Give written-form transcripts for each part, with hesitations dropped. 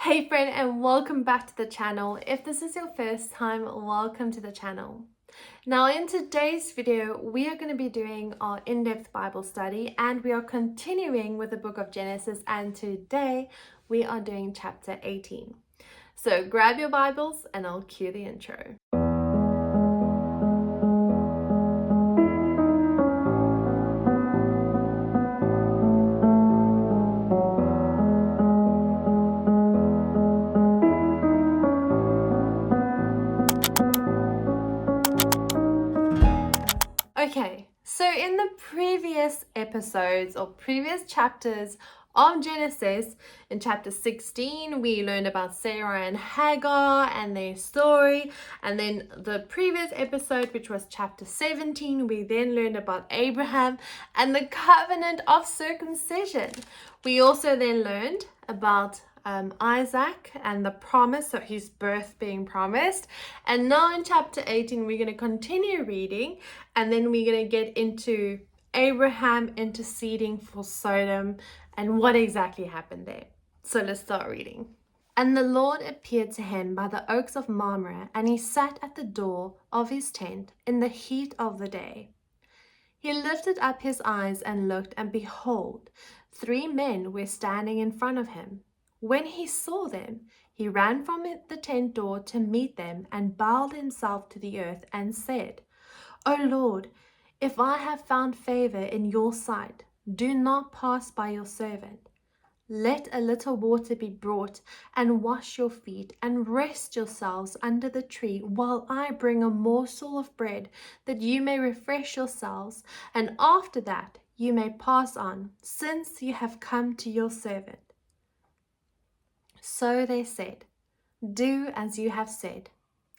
Hey friend, and welcome back to the channel. If this is your first time, welcome to the channel. Now in today's video, we are going to be doing our in-depth Bible study and we are continuing with the book of Genesis, and today we are doing chapter 18. So grab your Bibles and I'll cue the intro. Okay, so in the previous episodes or previous chapters of Genesis, in chapter 16, we learned about Sarah and Hagar and their story. And then the previous episode, which was chapter 17, we then learned about Abraham and the covenant of circumcision. We also then learned about Isaac and the promise of his birth being promised. And now in chapter 18, we're going to continue reading, and then we're going to get into Abraham interceding for Sodom and what exactly happened there. So let's start reading. And the Lord appeared to him by the oaks of Mamre, and he sat at the door of his tent in the heat of the day. He lifted up his eyes and looked, and behold, 3 men were standing in front of him. When he saw them, he ran from the tent door to meet them and bowed himself to the earth and said, O Lord, if I have found favor in your sight, do not pass by your servant. Let a little water be brought, and wash your feet, and rest yourselves under the tree, while I bring a morsel of bread, that you may refresh yourselves, and after that you may pass on, since you have come to your servant. So they said, Do as you have said.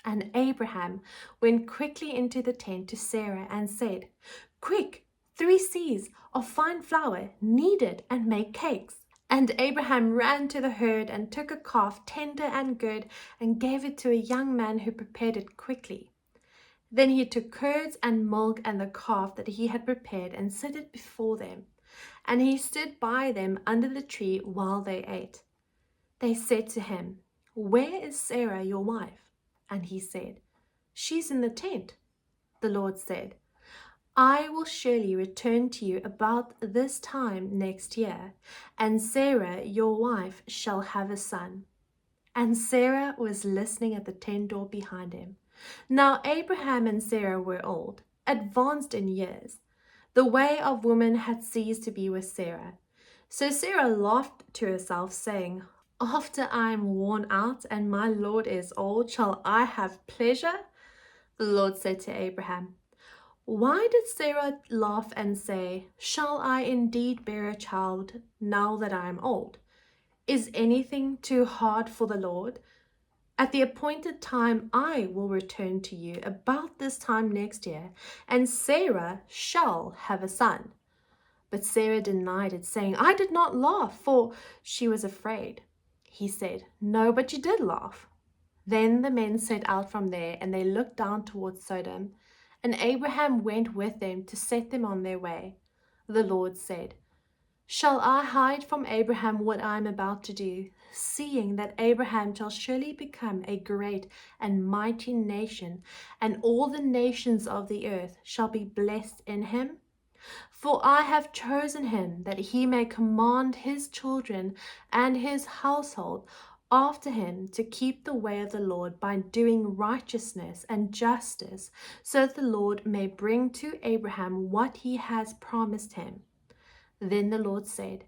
And Abraham went quickly into the tent to Sarah and said, Quick, 3 seahs of fine flour, knead it and make cakes. And Abraham ran to the herd and took a calf tender and good and gave it to a young man who prepared it quickly. Then he took curds and milk and the calf that he had prepared and set it before them. And he stood by them under the tree while they ate. They said to him, Where is Sarah, your wife? And he said, She's in the tent. The Lord said, I will surely return to you about this time next year, and Sarah, your wife, shall have a son. And Sarah was listening at the tent door behind him. Now Abraham and Sarah were old, advanced in years. The way of women had ceased to be with Sarah. So Sarah laughed to herself, saying, After I am worn out and my Lord is old, shall I have pleasure? The Lord said to Abraham, Why did Sarah laugh and say, Shall I indeed bear a child now that I am old? Is anything too hard for the Lord? At the appointed time I will return to you about this time next year, and Sarah shall have a son. But Sarah denied it, saying, I did not laugh, for she was afraid. He said, No, but you did laugh. Then the men set out from there, and they looked down towards Sodom, and Abraham went with them to set them on their way. The Lord said, Shall I hide from Abraham what I am about to do, seeing that Abraham shall surely become a great and mighty nation, and all the nations of the earth shall be blessed in him? For I have chosen him, that he may command his children and his household after him to keep the way of the Lord by doing righteousness and justice, so that the Lord may bring to Abraham what he has promised him. Then the Lord said,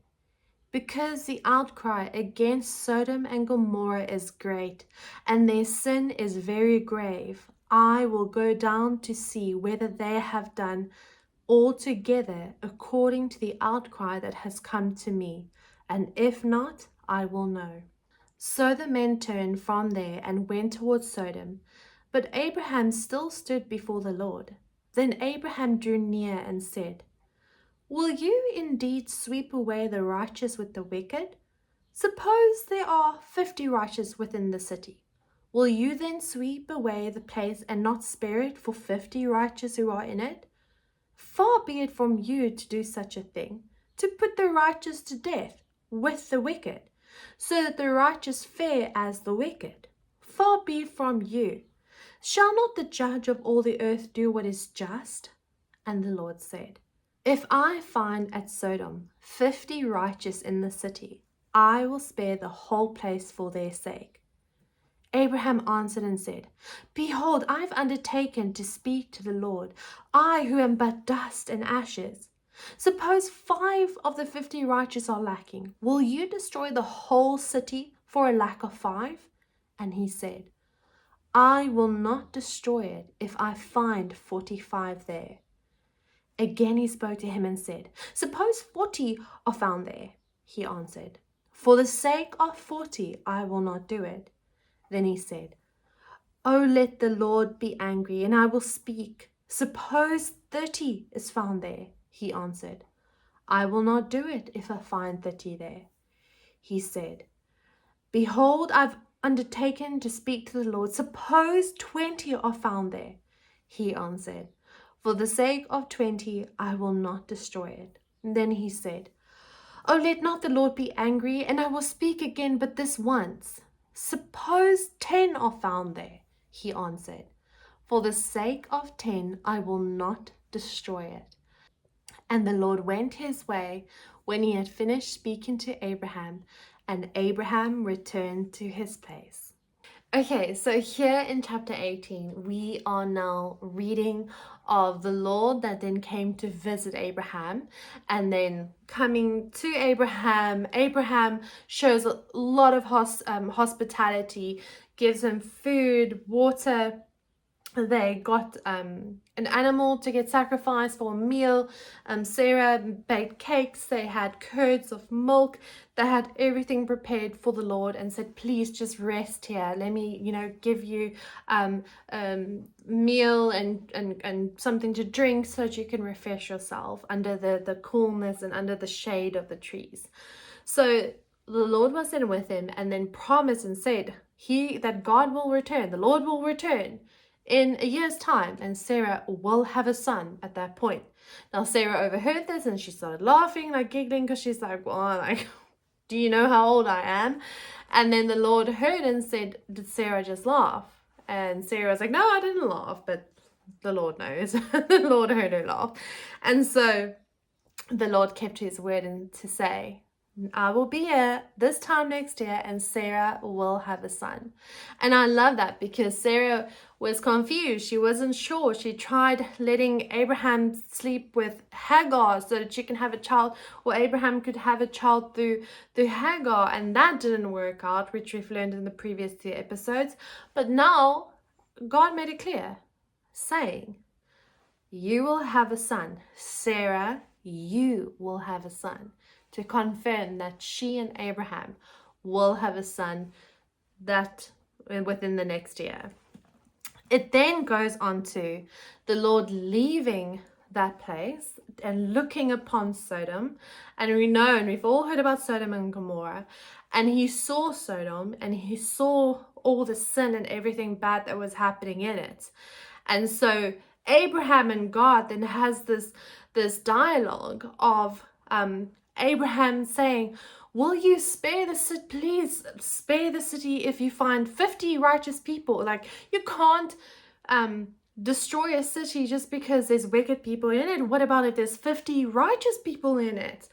Because the outcry against Sodom and Gomorrah is great, and their sin is very grave, I will go down to see whether they have done altogether according to the outcry that has come to me, and if not, I will know. So the men turned from there and went towards Sodom, but Abraham still stood before the Lord. Then Abraham drew near and said, Will you indeed sweep away the righteous with the wicked? Suppose there are 50 righteous within the city. Will you then sweep away the place and not spare it for 50 righteous who are in it? Far be it from you to do such a thing, to put the righteous to death with the wicked. so that the righteous fare as the wicked. Far be it from you. Shall not the judge of all the earth do what is just? And the Lord said, If I find at Sodom 50 righteous in the city, I will spare the whole place for their sake. Abraham answered and said, Behold, I have undertaken to speak to the Lord, I who am but dust and ashes. Suppose 5 of the 50 righteous are lacking. Will you destroy the whole city for a lack of 5? And he said, I will not destroy it if I find 45 there. Again he spoke to him and said, Suppose 40 are found there. He answered, For the sake of 40 I will not do it. Then he said, Oh, let the Lord be angry, and I will speak. Suppose 30 is found there. He answered, I will not do it if I find 30 there. He said, Behold, I've undertaken to speak to the Lord. Suppose 20 are found there. He answered, For the sake of 20, I will not destroy it. And then he said, Oh, let not the Lord be angry, and I will speak again, but this once. Suppose 10 are found there. He answered, For the sake of 10, I will not destroy it. And the Lord went his way when he had finished speaking to Abraham, and Abraham returned to his place. Okay, so here in chapter 18, we are now reading of the Lord that then came to visit Abraham, and then coming to Abraham. Abraham shows a lot of hospitality, gives him food, water. They got an animal to get sacrificed for a meal. Sarah baked cakes. They had curds of milk. They had everything prepared for the Lord and said, please just rest here. Let me, give you meal and something to drink so that you can refresh yourself under the coolness and under the shade of the trees. So the Lord was then with him and then promised and said, that God will return, the Lord will return in a year's time, and Sarah will have a son at that point. Now Sarah overheard this and she started laughing, giggling, because she's like, well, do you know how old I am? And then the Lord heard and said, did Sarah just laugh? And Sarah was like, no, I didn't laugh, but the Lord knows. The Lord heard her laugh. And so the Lord kept his word and to say, I will be here this time next year and Sarah will have a son. And I love that because Sarah was confused. She wasn't sure. She tried letting Abraham sleep with Hagar so that she can have a child, or Abraham could have a child through Hagar, and that didn't work out, which we've learned in the previous 2 episodes. But now God made it clear, saying, you will have a son. Sarah, you will have a son, to confirm that she and Abraham will have a son that within the next year. It then goes on to the Lord leaving that place and looking upon Sodom. And we know, and we've all heard about Sodom and Gomorrah, and he saw Sodom and he saw all the sin and everything bad that was happening in it. And so Abraham and God then has this dialogue of Abraham saying, will you spare the city? Please spare the city if you find 50 righteous people. You can't destroy a city just because there's wicked people in it. What about if there's 50 righteous people in it?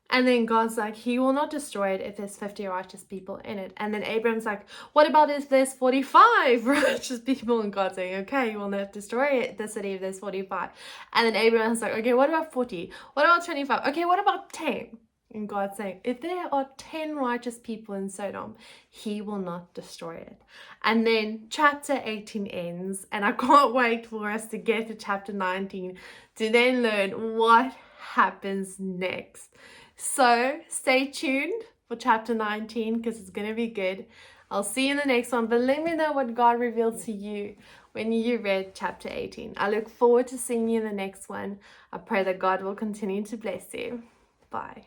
And then God's like, he will not destroy it if there's 50 righteous people in it. And then Abraham's like, what about if there's 45 righteous people? And God's saying, okay, you will not destroy the city if there's 45. And then Abraham's like, okay, what about 40? What about 25? Okay, what about 10? And God's saying, if there are 10 righteous people in Sodom, he will not destroy it. And then chapter 18 ends, and I can't wait for us to get to chapter 19 to then learn what happens next. So stay tuned for chapter 19 because it's going to be good. I'll see you in the next one, but let me know what God revealed to you when you read chapter 18. I look forward to seeing you in the next one. I pray that God will continue to bless you. Bye.